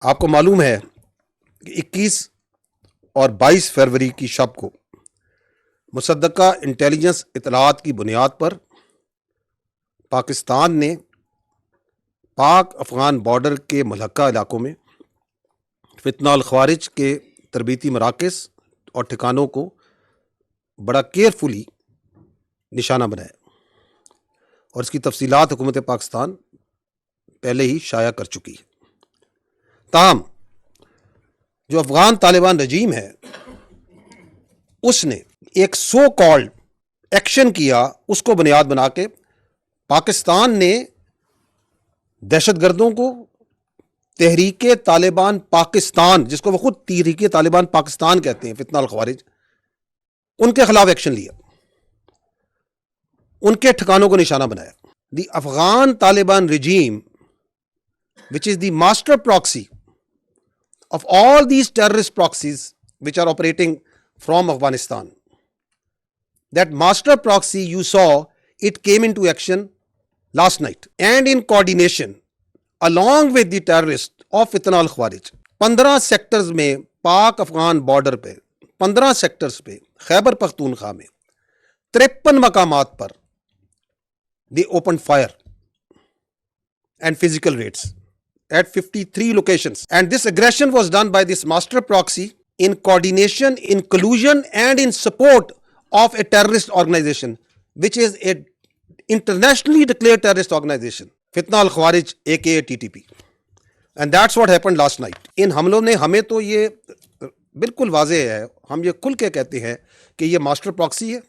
आपको मालूम है कि 21 और 22 फरवरी की शब को मुसद्दका इंटेलिजेंस इतलात की बुनियाद पर पाकिस्तान ने पाक अफ़गान बॉर्डर के मुल्हका इलाकों में फितना अल ख़वारिज के तरबीती मराकज़ और ठिकानों को बड़ा केयरफुली निशाना बनाया और इसकी तफसीलात हुकूमत पाकिस्तान पहले ही शाया कर चुकी है। ताहम जो अफ़गान तालिबान रजीम है उसने एक सो कॉल्ड एक्शन किया, उसको बुनियाद बना के पाकिस्तान ने दहशतगर्दों को तहरीके तालिबान पाकिस्तान, जिसको वो खुद तहरीके तालिबान पाकिस्तान कहते हैं, फितना अल ख़वारिज, उनके खिलाफ एक्शन लिया, उनके ठिकानों को निशाना बनाया। The Afghan Taliban regime, which is the master proxy of all these terrorist proxies which are operating from Afghanistan, that master proxy you saw, it came into action last night and in coordination along with the terrorists of Fitna al-Khawarij 15 sectors में पाक Afghan border पे 15 sectors पे खैबर पख्तूनख्वा में 53 मकामात पर they opened fire and physical raids at 53 locations, and this aggression was done by this master proxy in coordination, in collusion and in support of a terrorist organization which is a internationally declared terrorist organization, Fitna al Khawarij aka TTP, and that's what happened last night. इन हमलों ने, हमें तो ये बिल्कुल वाज़े है, हम ये खुल के कहते हैं कि ये मास्टर प्रॉक्सी है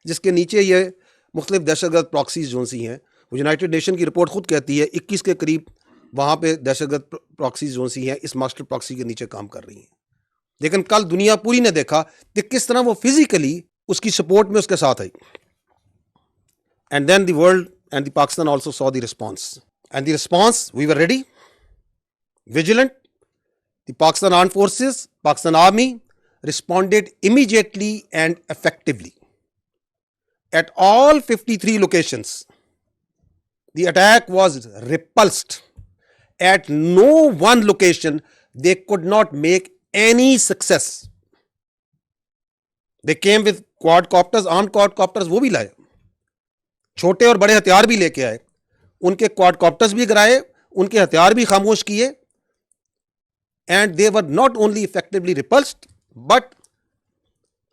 जिसके नीचे ये मुख्तलिफ दहशतगर्द प्रॉक्सीज जो सी हैं, वो यूनाइटेड नेशन की रिपोर्ट खुद कहती है 21 के करीब वहाँ पे दहशतगर्द प्रॉक्सीज जो सी हैं इस मास्टर प्रॉक्सी के नीचे काम कर रही हैं। लेकिन कल दुनिया पूरी ने देखा कि किस तरह वो फिजिकली उसकी सपोर्ट में उसके साथ आई, and then the world and the Pakistan also saw the response, and the response we were ready, vigilant. The Pakistan Armed Forces, Pakistan Army responded immediately and effectively. At all 53 locations, the attack was repulsed. At no one location, they could not make any success. They came with quadcopters, armed quadcopters, वो भी लाए, छोटे और बड़े हथियार भी लेके आए, उनके क्वाडकॉप्टर्स भी गिराए, उनके हथियार भी खामोश किए, and they were not only effectively repulsed but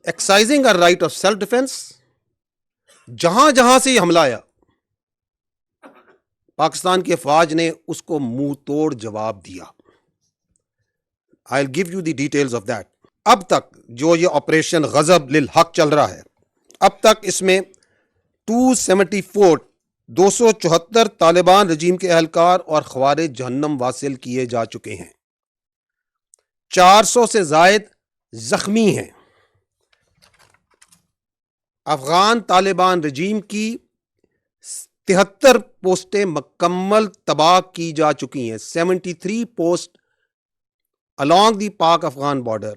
exercising a right of self defense. जहां जहां से हमला आया पाकिस्तान की फौज ने उसको मुंह तोड़ जवाब दिया। I will give you the details of that. अब तक जो ये ऑपरेशन गजब लिल हक चल रहा है, अब तक इसमें 274 तालिबान रजीम के एहलकार और ख्वारिज जहन्नम वासिल किए जा चुके हैं, 400 से जायद जख्मी हैं। अफगान तालिबान रजीम की 73 पोस्टें मुकम्मल तबाह की जा चुकी हैं। 73 post along the Pak Afghan border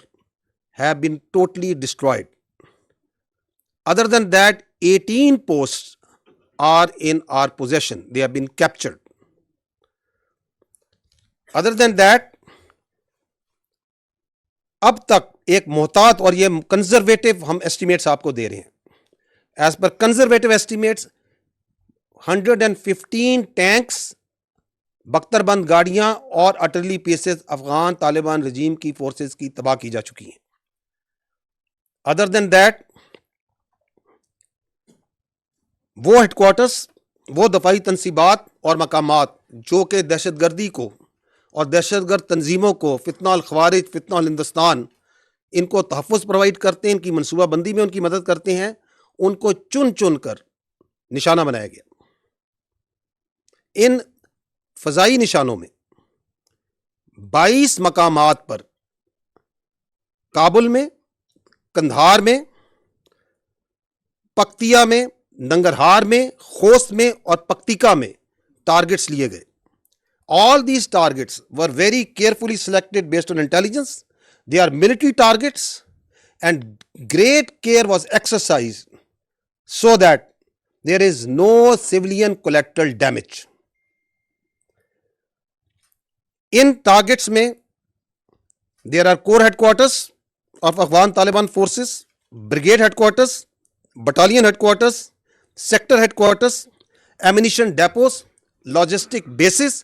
have been totally destroyed. Other than that, 18 posts are in our possession. They have been captured. Other than that, अब तक एक मोहतात, और ये कंजर्वेटिव हम एस्टिमेट्स आपको दे रहे हैं, as per conservative estimates 115 tanks, बख्तरबंद गाड़ियां और अटरली पीसेस अफगान तालिबान रजीम की फोर्सेस की तबाह की जा चुकी हैं। अदर देन दैट, वो हेडक्वार्टर्स, वो दफाई तनसीबात और मकामात जो कि दहशतगर्दी को और दहशतगर्द तंजीमों को, फितना अल ख़वारिज, फितना अल हिंदुस्तान, इनको तहफ़्फ़ुज़ प्रोवाइड करते हैं, इनकी मनसूबाबंदी में उनकी मदद करते हैं, उनको चुन चुन कर निशाना बनाया गया। इन फ़ज़ाई निशानों में 22 मकामात पर काबुल में, कंधार में, पक्तिया में, नंगरहार में, खोस्त में और पक्तिका में टारगेट्स लिए गए। All these targets were very carefully selected based on intelligence. They are military targets, and great care was exercised so that there is no civilian collateral damage. In targets में There are corps headquarters of Afghan Taliban forces, brigade headquarters, battalion headquarters, sector headquarters, ammunition depots, logistic basis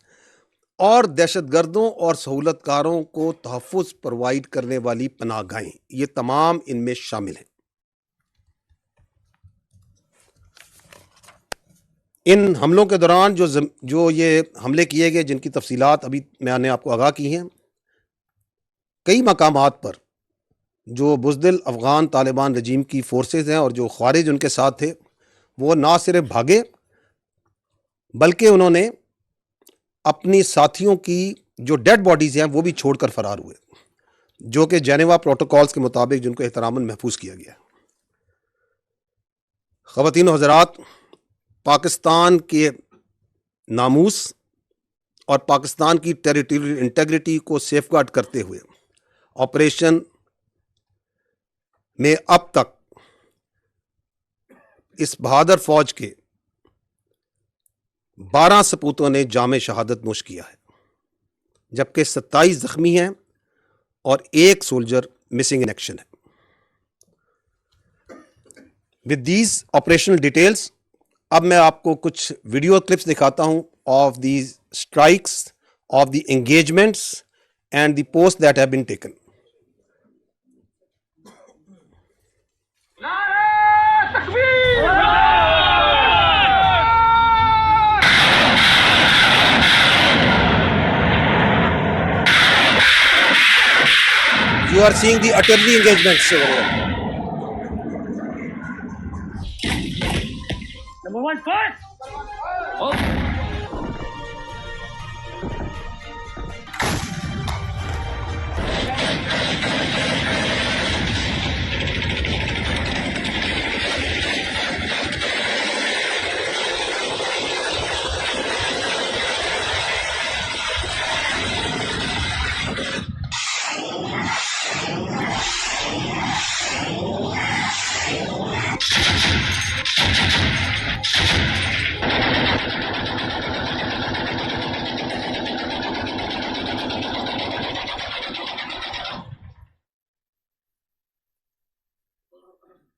और दहशतगर्दों और सहूलतकारों को तहफ़्फ़ुज़ provide करने वाली पनाहगाहें, ये तमाम इनमें शामिल हैं। इन हमलों के दौरान जो ये हमले किए गए, जिनकी तफसीलात अभी मैंने आपको आगाह की हैं, कई मकामात पर जो बुज़दिल अफ़गान तालिबान रजीम की फ़ोर्सेस हैं और जो ख़वारिज उनके साथ थे, वो ना सिर्फ भागे बल्कि उन्होंने अपनी साथियों की जो डेड बॉडीज़ हैं वो भी छोड़कर फ़रार हुए, जो कि जेनेवा प्रोटोकॉल्स के मुताबिक जिनको एहतरामन महफूज किया गया। ख़वातीन हज़रात, पाकिस्तान के नामूस और पाकिस्तान की टेरिटोरियल इंटेग्रिटी को सेफगार्ड करते हुए ऑपरेशन में अब तक इस बहादुर फौज के 12 सपूतों ने जामे शहादत नोश किया है, जबकि 27 जख्मी हैं और 1 सोल्जर मिसिंग इन एक्शन है। विद दीज ऑपरेशनल डिटेल्स, अब मैं आपको कुछ वीडियो क्लिप्स दिखाता हूं of these strikes, of the engagements and the post that have been taken. You are seeing the artillery engagements over here. Number 1, fire! Oh.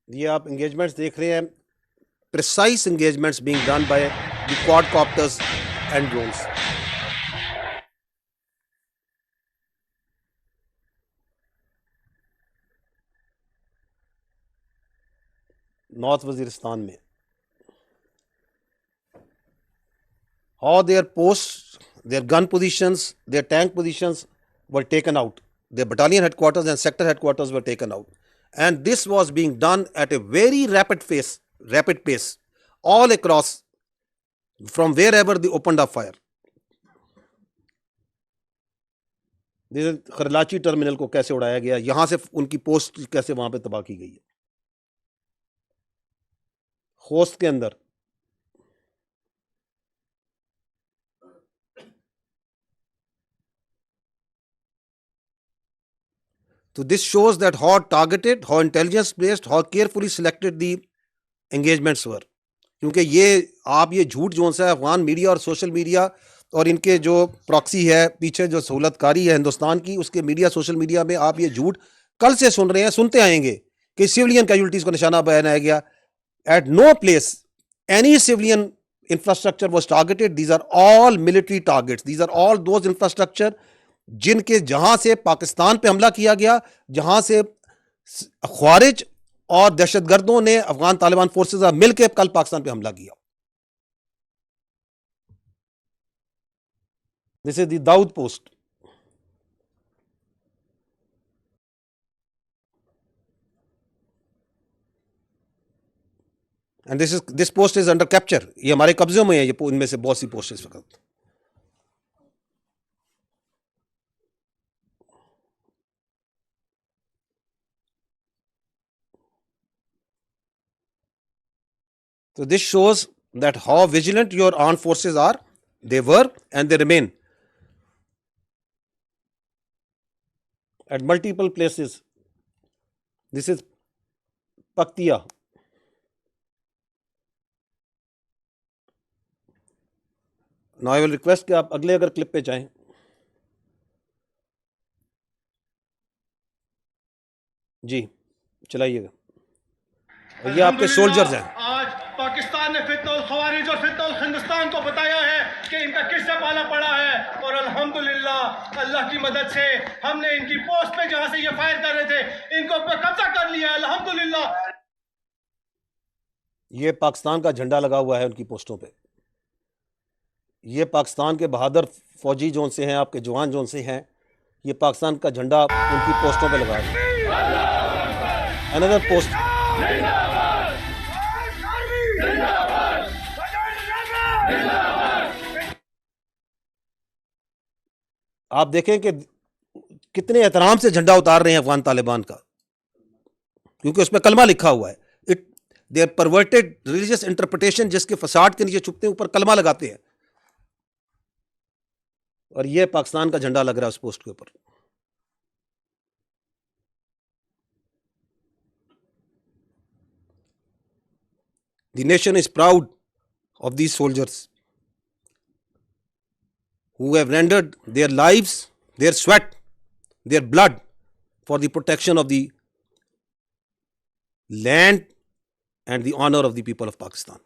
ये आप engagements देख रहे हैं, precise engagements being done by the quadcopters and drones. North Waziristan में how their posts, their gun positions, their tank positions were taken out. Their battalion headquarters and sector headquarters were taken out. And this was being done at a very rapid pace, all across from wherever they opened up fire. खरलाची terminal को कैसे उड़ाया गया, यहां से उनकी post कैसे वहां पे तबाह की गई है। खोस्त के अंदर So this shows that how targeted, how intelligence based, how carefully selected the engagements were. क्योंकि ये आप ये झूठ जो सा है अफगान मीडिया और सोशल मीडिया और इनके जो प्रॉक्सी है पीछे जो सहूलतकारी है हिंदुस्तान की, उसके मीडिया सोशल मीडिया में आप ये झूठ कल से सुन रहे हैं, सुनते आएंगे कि सिविलियन कैजुअलिटीज को निशाना बनाया गया। At no place any civilian infrastructure was targeted. These are all military targets. These are all those infrastructure जिनके जहां से पाकिस्तान पे हमला किया गया, जहां से ख्वारिज और दहशतगर्दों ने अफगान तालिबान फोर्सेस मिलकर कल पाकिस्तान पे हमला किया। This is the Daud post and this post is under capture. ये हमारे कब्जे में है, ये इनमें से बहुत सी पोस्ट इस वक्त। So this shows that how vigilant your armed forces are. They were and they remain at multiple places. This is Paktiya. Now I will request कि आप अगले अगर क्लिप पे जाएं। जी चलाइएगा। और ये आपके सोल्जर्स हैं। आज पाकिस्तान ने फितनुल खवारिज और फितनुल हिंदुस्तान को बताया है कि इनका किससे पाला पड़ा है, और अल्हम्दुलिल्लाह अल्लाह की मदद से हमने इनकी पोस्ट पे जहां से ये फायर कर रहे थे इनको पे कब्जा कर लिया अल्हम्दुलिल्लाह। ये पाकिस्तान का झंडा लगा हुआ है उनकी पोस्टों पे। ये पाकिस्तान के बहादुर फौजी जोन से हैं, आपके जवान जोन से हैं, ये पाकिस्तान का झंडा उनकी पोस्टों पे लगा है। अनदर पोस्ट, आप देखें कि कितने एहतराम से झंडा उतार रहे हैं अफगान तालिबान का, क्योंकि उसमें कलमा लिखा हुआ है। It their perverted religious interpretation, जिसके फसाड के नीचे छुपते हैं, ऊपर कलमा लगाते हैं, और ये पाकिस्तान का झंडा लग रहा है उस पोस्ट के ऊपर। The nation is proud of these soldiers who have rendered their lives, their sweat, their blood for the protection of the land and the honor of the people of Pakistan.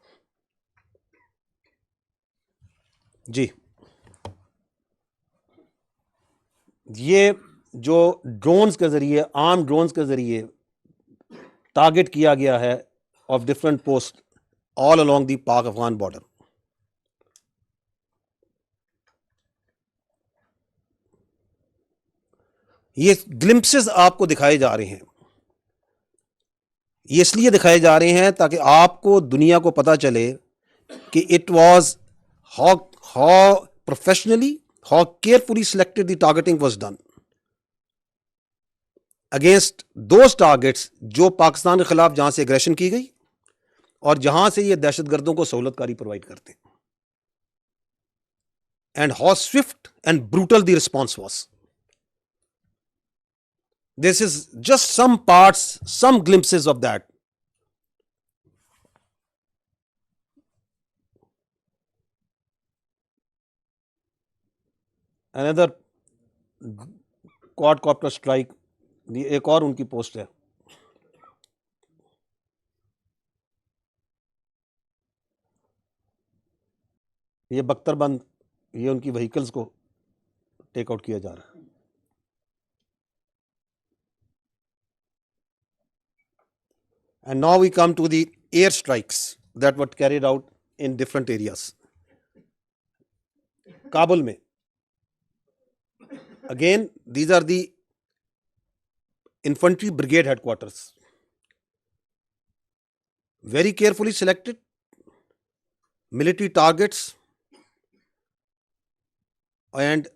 जी, ये जो drones के जरिए, arm drones के जरिए target किया गया है of different post all along the Pak-Afghan border. ये ग्लिम्पसेस आपको दिखाए जा रहे हैं, ये इसलिए दिखाए जा रहे हैं ताकि आपको, दुनिया को पता चले कि it was how professionally, how carefully selected the targeting was done against those targets जो पाकिस्तान के खिलाफ जहां से एग्रेशन की गई और जहां से ये दहशतगर्दों को सहूलतकारी प्रोवाइड करते हैं, and how swift and brutal the response was. This is just some parts, some glimpses of that. Another quadcopter strike, एक और उनकी पोस्ट है। ये बख्तरबंद, ये उनकी व्हीकल्स को टेक आउट किया जा रहा है। And now we come to the air strikes that were carried out in different areas. Kabul में again these are the infantry brigade headquarters, very carefully selected military targets and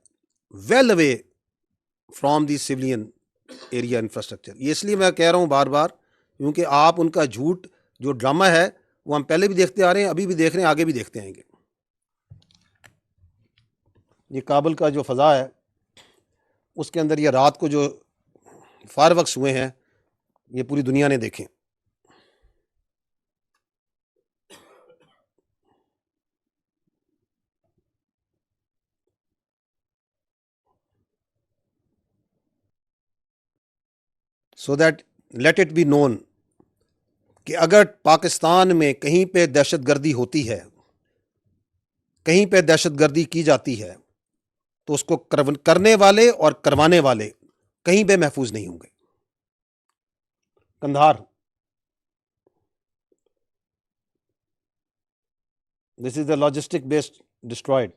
well away from the civilian area infrastructure. ये इसलिए मैं कह रहा हूँ बार बार, क्योंकि आप उनका झूठ जो ड्रामा है वो हम पहले भी देखते आ रहे हैं, अभी भी देख रहे हैं, आगे भी देखते आएंगे। ये काबुल का जो फ़ज़ा है उसके अंदर ये रात को जो फायरवर्क्स हुए हैं ये पूरी दुनिया ने देखे। So that let it be known कि अगर पाकिस्तान में कहीं पे दहशतगर्दी होती है, कहीं पे दहशतगर्दी की जाती है, तो उसको करने वाले और करवाने वाले कहीं पे महफूज नहीं होंगे। Kandahar, this is the logistic based destroyed.